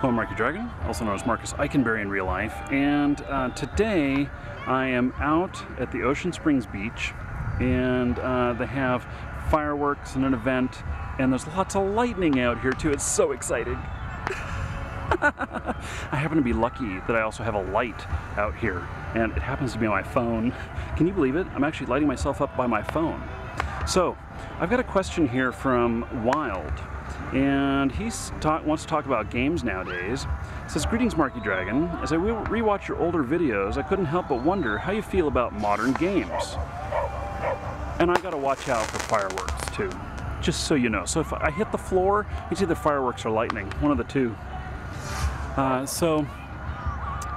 Hello, Marky Dragon, also known as Marcus Eikenberry in real life, and today I am out at the Ocean Springs Beach, and they have fireworks and an event, and there's lots of lightning out here too. It's so exciting. I happen to be lucky that I also have a light out here, and it happens to be on my phone. Can you believe it? I'm actually lighting myself up by my phone. So, I've got a question here from Wild, and he wants to talk about games nowadays. He says, "Greetings, Marky Dragon. As I rewatch your older videos, I couldn't help but wonder how you feel about modern games. And I gotta watch out for fireworks too, just so you know. So if I hit the floor, it's either fireworks or lightning, one of the two." So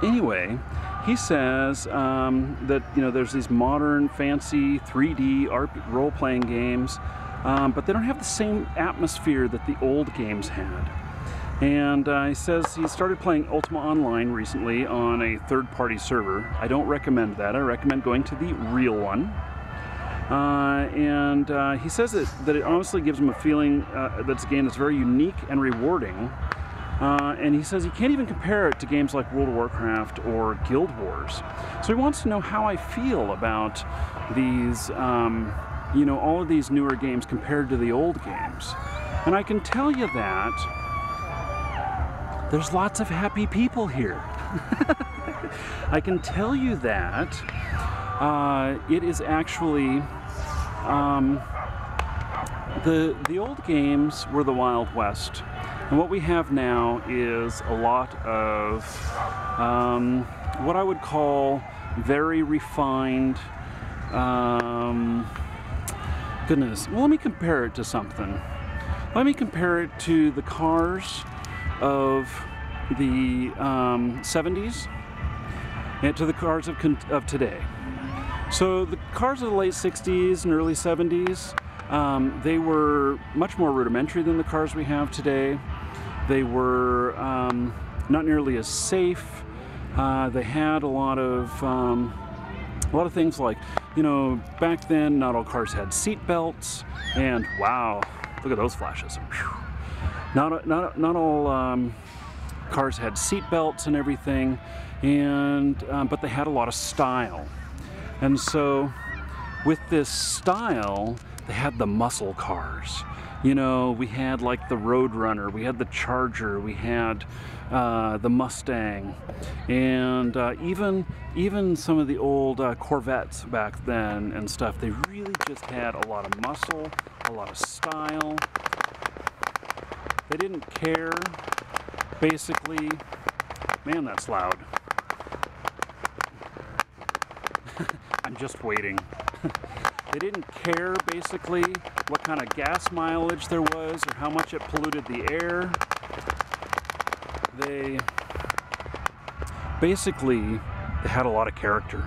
anyway, he says that there's these modern, fancy 3D role-playing games, but they don't have the same atmosphere that the old games had. And he says he started playing Ultima Online recently on a third-party server. I don't recommend that. I recommend going to the real one. He says that it honestly gives him a feeling that's a game that's very unique and rewarding. And he says he can't even compare it to games like World of Warcraft or Guild Wars. So he wants to know how I feel about these, all of these newer games compared to the old games. And I can tell you that there's lots of happy people here. I can tell you that it is actually, the old games were the Wild West. And what we have now is a lot of what I would call very refined, goodness, well, let me compare it to something. Let me compare it to the cars of the 70s and to the cars of today. So the cars of the late 60s and early 70s, they were much more rudimentary than the cars we have today. They were not nearly as safe. They had a lot of things like, back then not all cars had seat belts, and wow, look at those flashes. Whew. Not all cars had seat belts and everything, and but they had a lot of style. And so with this style, they had the muscle cars. We had like the Roadrunner, we had the Charger, we had the Mustang, and even some of the old Corvettes back then and stuff. They really just had a lot of muscle, a lot of style. They didn't care, basically. Man, that's loud. I'm just waiting. They didn't care, basically, what kind of gas mileage there was or how much it polluted the air. They had a lot of character.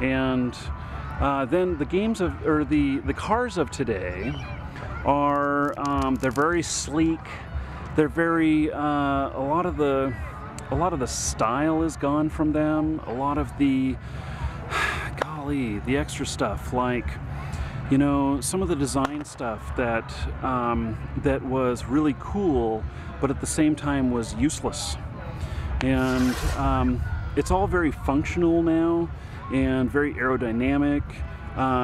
And then the games the cars of today are, they're very sleek. They're very, a lot of the style is gone from them. A lot of the extra stuff, like some of the design stuff that that was really cool, but at the same time was useless. And it's all very functional now and very aerodynamic.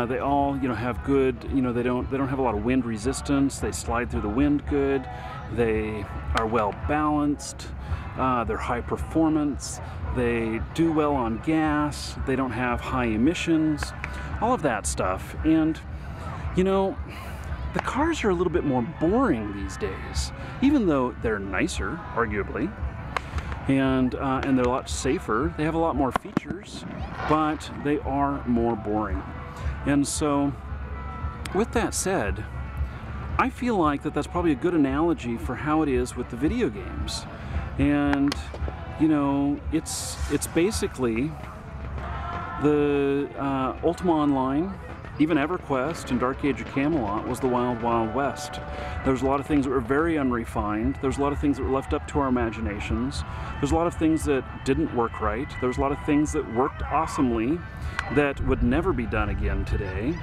They all have good, they don't have a lot of wind resistance. They slide through the wind good. They are well balanced. They're high performance. They do well on gas. They don't have high emissions. All of that stuff. And the cars are a little bit more boring these days, even though they're nicer, arguably, and they're a lot safer. They have a lot more features, but they are more boring. And so, with that said, I feel like that's probably a good analogy for how it is with the video games. And it's basically the Ultima Online, even EverQuest and Dark Age of Camelot was the Wild Wild West. There's a lot of things that were very unrefined. There's a lot of things that were left up to our imaginations. There's a lot of things that didn't work right. There's a lot of things that worked awesomely that would never be done again today.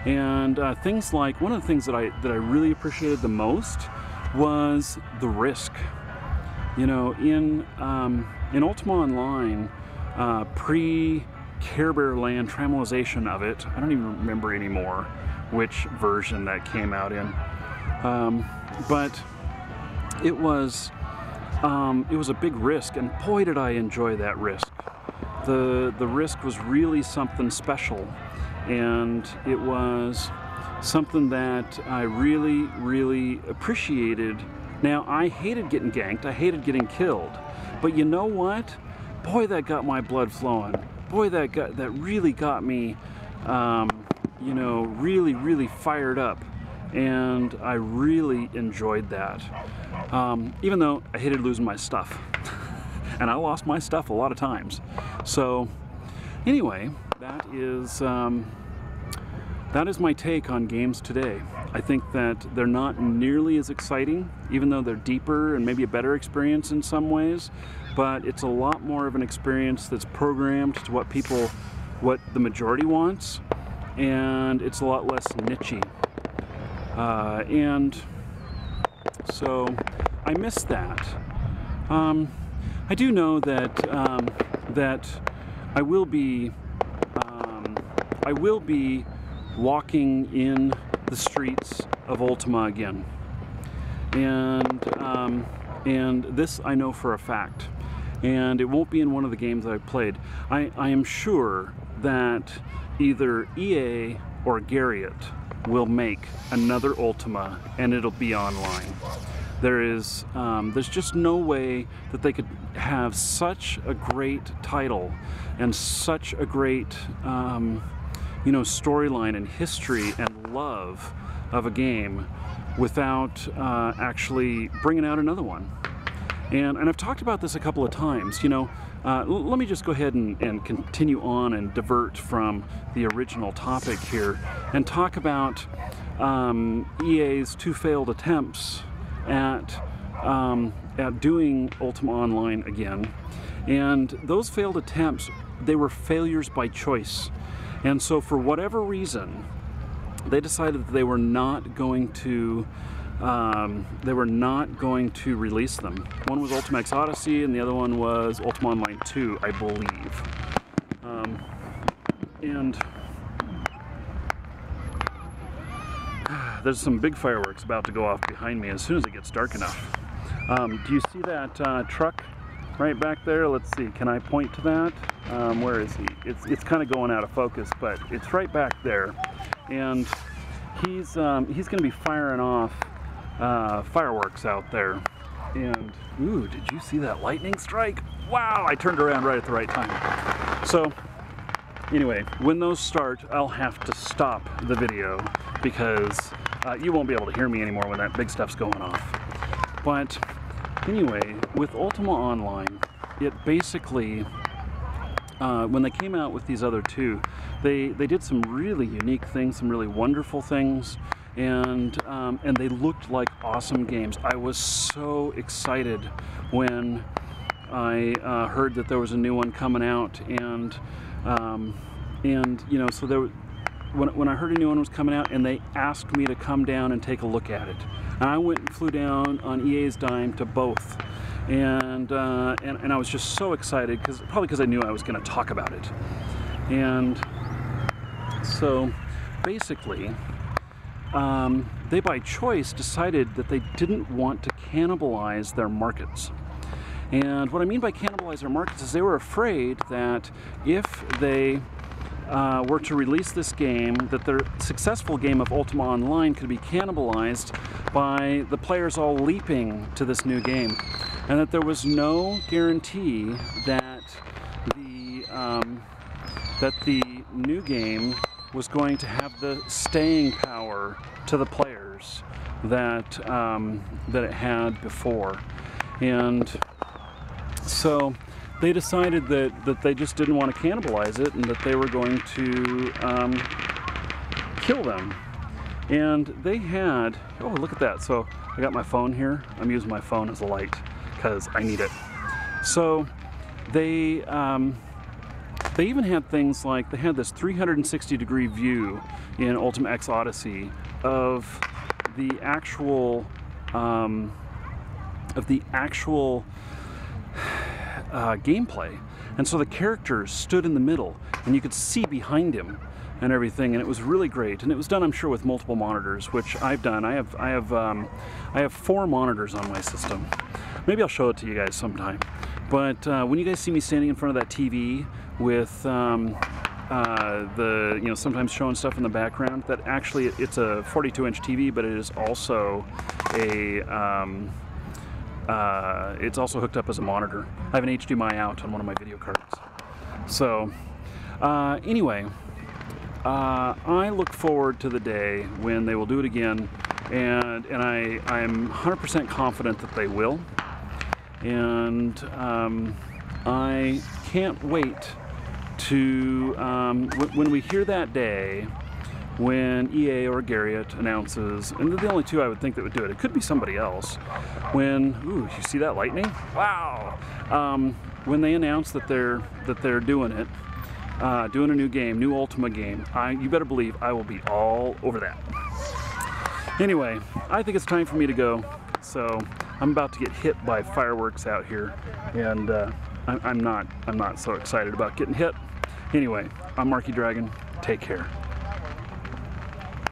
And things like, one of the things that I really appreciated the most was the risk. You know, in Ultima Online, pre-Care Bear Land Trammelization of it, I don't even remember anymore which version that came out in, but it was a big risk, and boy did I enjoy that risk. The risk was really something special, and it was something that I really, really appreciated. Now, I hated getting ganked, I hated getting killed, but you know what? Boy, that got my blood flowing. Boy, that really got me, you know, really, really fired up, and I really enjoyed that. Even though I hated losing my stuff, and I lost my stuff a lot of times. So, anyway, that is my take on games today. I think that they're not nearly as exciting, even though they're deeper and maybe a better experience in some ways, but it's a lot more of an experience that's programmed to what the majority wants, and it's a lot less niche-y. And so I miss that. I do know that that I will be walking in the streets of Ultima again, and this I know for a fact, and it won't be in one of the games that I've played. I am sure that either EA or Garriott will make another Ultima, and it'll be online. There's just no way that they could have such a great title and such a great you know, storyline and history and love of a game without actually bringing out another one. And I've talked about this a couple of times. You know, let me just go ahead and continue on and divert from the original topic here and talk about EA's 2 failed attempts at doing Ultima Online again. And those failed attempts, they were failures by choice. And so for whatever reason, they decided that they were not going to release them. One was Ultima X Odyssey, and the other one was Ultima Online 2, I believe. And there's some big fireworks about to go off behind me as soon as it gets dark enough. Do you see that truck right back there? Let's see, can I point to that? Where is he? It's kind of going out of focus, but it's right back there. And he's going to be firing off fireworks out there. And, ooh, did you see that lightning strike? Wow, I turned around right at the right time. So, anyway, when those start, I'll have to stop the video because you won't be able to hear me anymore when that big stuff's going off. But anyway, with Ultima Online, it basically, when they came out with these other two, they did some really unique things, some really wonderful things, and they looked like awesome games. I was so excited when I heard that there was a new one coming out, and you know, so there. When I heard a new one was coming out, and they asked me to come down and take a look at it, and I went and flew down on EA's dime to both, and I was just so excited probably because I knew I was going to talk about it, and so basically, they by choice decided that they didn't want to cannibalize their markets. And what I mean by cannibalize their markets is they were afraid that if they were to release this game, that their successful game of Ultima Online could be cannibalized by the players all leaping to this new game, and that there was no guarantee that the new game was going to have the staying power to the players that it had before. And so they decided that they just didn't want to cannibalize it, and that they were going to kill them. And they had, oh, look at that. So I got my phone here. I'm using my phone as a light because I need it. So they even had things like, they had this 360-degree view in Ultima X Odyssey of the actual of the actual gameplay. And so the characters stood in the middle and you could see behind him and everything, and it was really great. And it was done, I'm sure, with multiple monitors, which I've done. I have 4 monitors on my system. Maybe I'll show it to you guys sometime. But when you guys see me standing in front of that TV with sometimes showing stuff in the background, that actually it's a 42-inch TV, but it is also a it's also hooked up as a monitor. I have an HDMI out on one of my video cards. So anyway, I look forward to the day when they will do it again, and I'm 100% confident that they will, and I can't wait to when we hear that day when EA or Garriott announces, and they're the only 2 I would think that would do it. It could be somebody else. When, ooh, you see that lightning? Wow! When they announce that they're doing it, doing a new game, new Ultima game, you better believe I will be all over that. Anyway, I think it's time for me to go. So I'm about to get hit by fireworks out here, and I'm not so excited about getting hit. Anyway, I'm Marky Dragon. Take care.